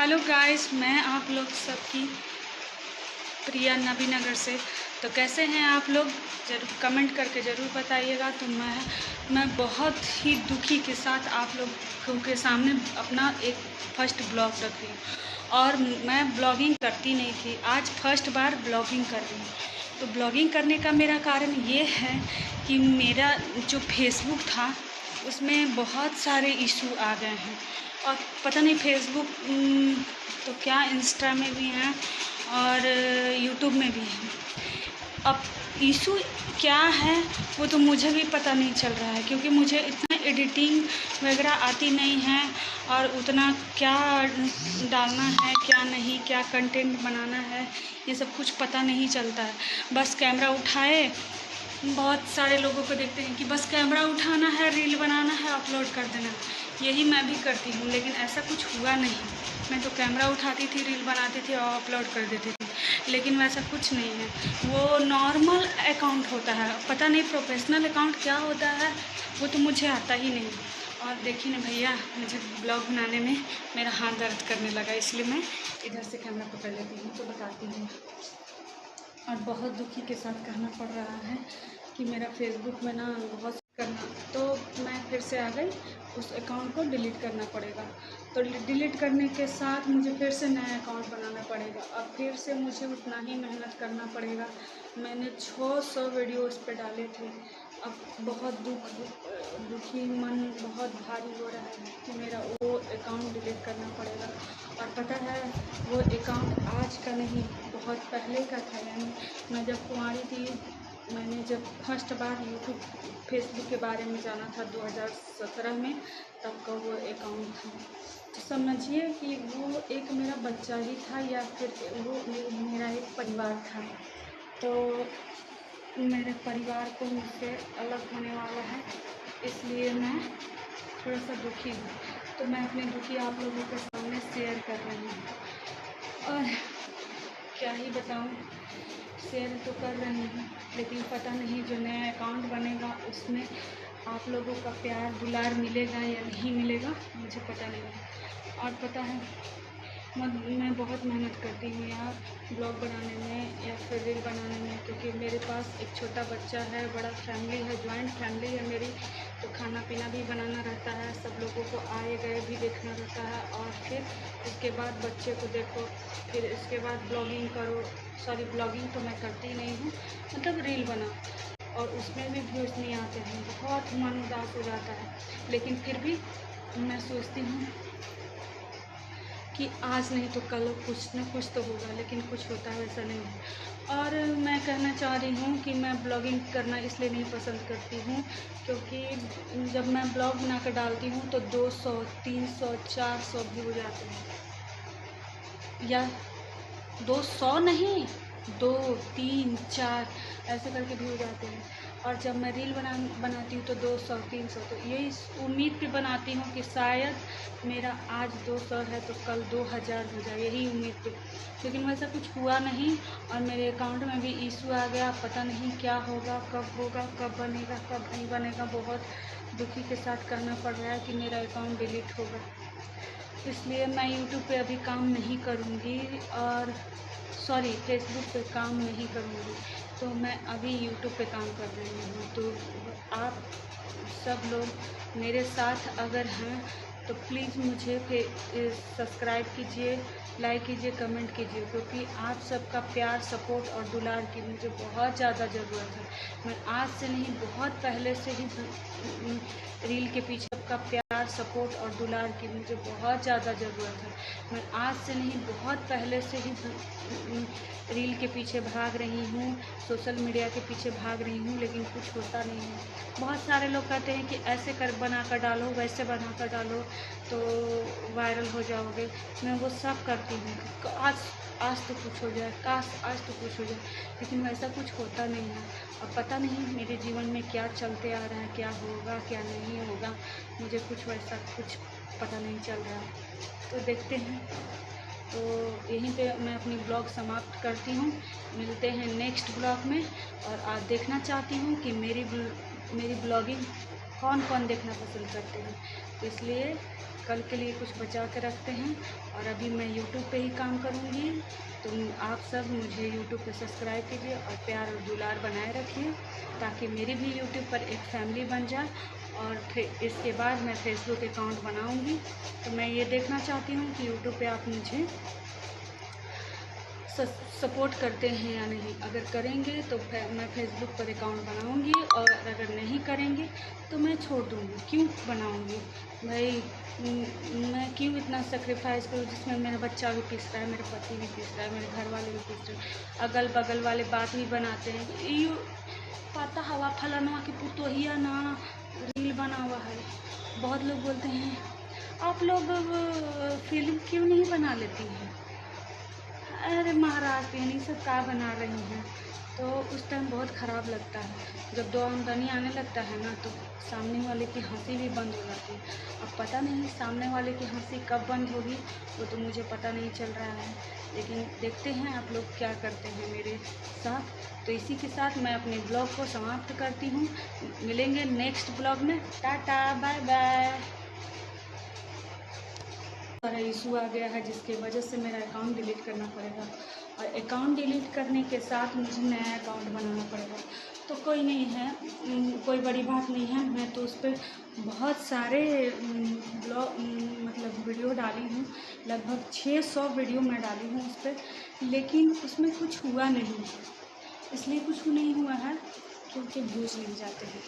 Hello guys, मैं आप लोग सबकी प्रिया नबीनगर से। तो कैसे हैं आप लोग, जरूर कमेंट करके ज़रूर बताइएगा। तो मैं बहुत ही दुखी के साथ आप लोगों के सामने अपना एक फर्स्ट ब्लॉग रख रही हूँ। और मैं ब्लॉगिंग करती नहीं थी, आज फर्स्ट बार ब्लॉगिंग कर रही हूँ। तो ब्लॉगिंग करने का मेरा कारण ये है कि मेरा जो फेसबुक था उसमें बहुत सारे इशू आ गए हैं। और पता नहीं फेसबुक तो क्या, इंस्टा में भी हैं और यूट्यूब में भी हैं। अब इशू क्या है वो तो मुझे भी पता नहीं चल रहा है, क्योंकि मुझे इतना एडिटिंग वगैरह आती नहीं है और उतना क्या डालना है क्या नहीं, क्या कंटेंट बनाना है, ये सब कुछ पता नहीं चलता है। बस कैमरा उठाए, बहुत सारे लोगों को देखते हैं कि बस कैमरा उठाना है, रील बनाना है, अपलोड कर देना है। यही मैं भी करती हूँ, लेकिन ऐसा कुछ हुआ नहीं। मैं तो कैमरा उठाती थी, रील बनाती थी और अपलोड कर देती थी, लेकिन वैसा कुछ नहीं है। वो नॉर्मल अकाउंट होता है, पता नहीं प्रोफेशनल अकाउंट क्या होता है, वो तो मुझे आता ही नहीं। और देखिए ना भैया, मुझे ब्लॉग बनाने में मेरा हाथ दर्द करने लगा, इसलिए मैं इधर से कैमरा पकड़ लेती हूँ तो बताती हूँ। और बहुत दुखी के साथ कहना पड़ रहा है कि मेरा फेसबुक में ना बहुत करना, तो मैं फिर से आ गई, उस अकाउंट को डिलीट करना पड़ेगा। तो डिलीट करने के साथ मुझे फिर से नया अकाउंट बनाना पड़ेगा, अब फिर से मुझे उतना ही मेहनत करना पड़ेगा। मैंने 600 वीडियो उस पर डाले थे। अब बहुत दुखी मन बहुत भारी हो रहा है कि मेरा वो अकाउंट डिलीट करना पड़ेगा। और पता है वो अकाउंट आज का नहीं, बहुत पहले का था। यानी मैं जब कुंवारी थी, मैंने जब फर्स्ट बार यूट्यूब फेसबुक के बारे में जाना था 2017 में, तब का वो अकाउंट था। तो समझिए कि वो एक मेरा बच्चा ही था, या फिर वो मेरा एक परिवार था। तो मेरे परिवार को मुझसे अलग होने वाला है, इसलिए मैं थोड़ा सा दुखी हूँ। तो मैं अपनी दुखी आप लोगों के सामने शेयर कर रही हूँ। और क्या ही बताऊँ, शेयर तो कर रही हूँ, लेकिन पता नहीं जो नया अकाउंट बनेगा उसमें आप लोगों का प्यार दुलार मिलेगा या नहीं मिलेगा, मुझे पता नहीं है। और पता है मैं बहुत मेहनत करती हूँ यार, ब्लॉग बनाने में या फिर रील बनाने में, क्योंकि मेरे पास एक छोटा बच्चा है, बड़ा फैमिली है, जॉइंट फैमिली है मेरी। तो खाना पीना भी बनाना रहता है, सब लोगों को आए गए भी देखना रहता है, और फिर उसके बाद बच्चे को देखो, फिर इसके बाद ब्लॉगिंग करो। सॉरी, ब्लॉगिंग तो मैं करती नहीं हूँ, मतलब रील बनाओ, और उसमें भी व्यूज़ नहीं आते हैं, बहुत मन उदास हो जाता है। लेकिन फिर भी मैं सोचती हूँ कि आज नहीं तो कल कुछ न कुछ तो होगा, लेकिन कुछ होता है वैसा नहीं है। और मैं कहना चाह रही हूँ कि मैं ब्लॉगिंग करना इसलिए नहीं पसंद करती हूँ, क्योंकि जब मैं ब्लॉग बना कर डालती हूँ तो 200, 300, 400 भी हो जाते हैं, या 200 नहीं, 2, 3, 4 ऐसे करके भी हो जाते हैं। और जब मैं रील बनाती हूँ तो 200, 300, तो यही उम्मीद पे बनाती हूँ कि शायद मेरा आज 200 है तो कल 2000 हो जाए, यही उम्मीद पे। लेकिन वैसा कुछ हुआ नहीं, और मेरे अकाउंट में भी इशू आ गया। पता नहीं क्या होगा, कब बनेगा, कब नहीं बनेगा। बहुत दुखी के साथ कहना पड़ रहा है कि मेरा अकाउंट डिलीट होगा। इसलिए मैं यूट्यूब पे अभी काम नहीं करूँगी, और सॉरी, फेसबुक पे काम नहीं करूँगी। तो मैं अभी यूट्यूब पे काम कर रही हूँ। तो आप सब लोग मेरे साथ अगर हैं तो प्लीज़ मुझे सब्सक्राइब कीजिए, लाइक कीजिए, कमेंट कीजिए, क्योंकि आप सबका प्यार, सपोर्ट और दुलार की मुझे बहुत ज़्यादा ज़रूरत है। मैं आज से नहीं, बहुत पहले से ही रील के पीछे सबका प्यार, सपोर्ट और दुलार की मुझे बहुत ज़्यादा ज़रूरत है। मैं आज से नहीं, बहुत पहले से ही रील के पीछे भाग रही हूँ, सोशल मीडिया के पीछे भाग रही हूँ, लेकिन कुछ होता नहीं है। बहुत सारे लोग कहते हैं कि ऐसे कर बना कर डालो, वैसे बना कर डालो तो वायरल हो जाओगे। मैं वो सब करती हूँ, आज तो कुछ हो जाए, काश आज तो कुछ हो जाए, लेकिन वैसा कुछ होता नहीं है। अब पता नहीं मेरे जीवन में क्या चलते आ रहा है, क्या होगा क्या नहीं होगा, मुझे कुछ वैसा कुछ पता नहीं चल रहा है। तो देखते हैं। तो यहीं पे मैं अपनी ब्लॉग समाप्त करती हूँ। मिलते हैं नेक्स्ट ब्लॉग में। और आज देखना चाहती हूँ कि मेरी ब्लॉगिंग कौन कौन देखना पसंद करते हैं। तो इसलिए कल के लिए कुछ बचा के रखते हैं। और अभी मैं यूट्यूब पे ही काम करूँगी, तो आप सब मुझे यूट्यूब पे सब्सक्राइब कीजिए और प्यार और दुलार बनाए रखिए, ताकि मेरी भी यूट्यूब पर एक फैमिली बन जाए। और फिर इसके बाद मैं फेसबुक अकाउंट बनाऊँगी। तो मैं ये देखना चाहती हूँ कि यूट्यूब पे आप मुझे सपोर्ट करते हैं या नहीं। अगर करेंगे तो मैं फेसबुक पर अकाउंट बनाऊंगी, और अगर नहीं करेंगे तो मैं छोड़ दूंगी। क्यों बनाऊंगी भाई, मैं क्यों इतना सेक्रीफाइस करूँ जिसमें मेरा बच्चा भी पीस रहा है, मेरे पति भी पीस रहा है, मेरे घर वाले भी पीस रहे हैं, अगल बगल वाले बात भी बनाते हैं, यू पता हवा फलाना की पुतोहिया ना रील बना हुआ है। बहुत लोग बोलते हैं आप लोग फिल्म क्यों नहीं बना लेती हैं। अरे महाराज पीनी सब का बना रही हैं। तो उस टाइम बहुत ख़राब लगता है जब दो आमदनी आने लगता है ना, तो सामने वाले की हंसी भी बंद हो जाती है। अब पता नहीं सामने वाले की हंसी कब बंद होगी, वो तो मुझे पता नहीं चल रहा है, लेकिन देखते हैं आप लोग क्या करते हैं मेरे साथ। तो इसी के साथ मैं अपने ब्लॉग को समाप्त करती हूँ। मिलेंगे नेक्स्ट ब्लॉग में। Tata bye bye. सारा इशू आ गया है जिसकी वजह से मेरा अकाउंट डिलीट करना पड़ेगा, और अकाउंट डिलीट करने के साथ मुझे नया अकाउंट बनाना पड़ेगा। तो कोई नहीं है, कोई बड़ी बात नहीं है। मैं तो उस पर बहुत सारे ब्लॉग मतलब वीडियो डाली हूँ, लगभग 600 वीडियो मैं डाली हूँ उस पर, लेकिन उसमें कुछ हुआ नहीं है। इसलिए कुछ नहीं हुआ है क्योंकि व्यूज़ नहीं जाते हैं।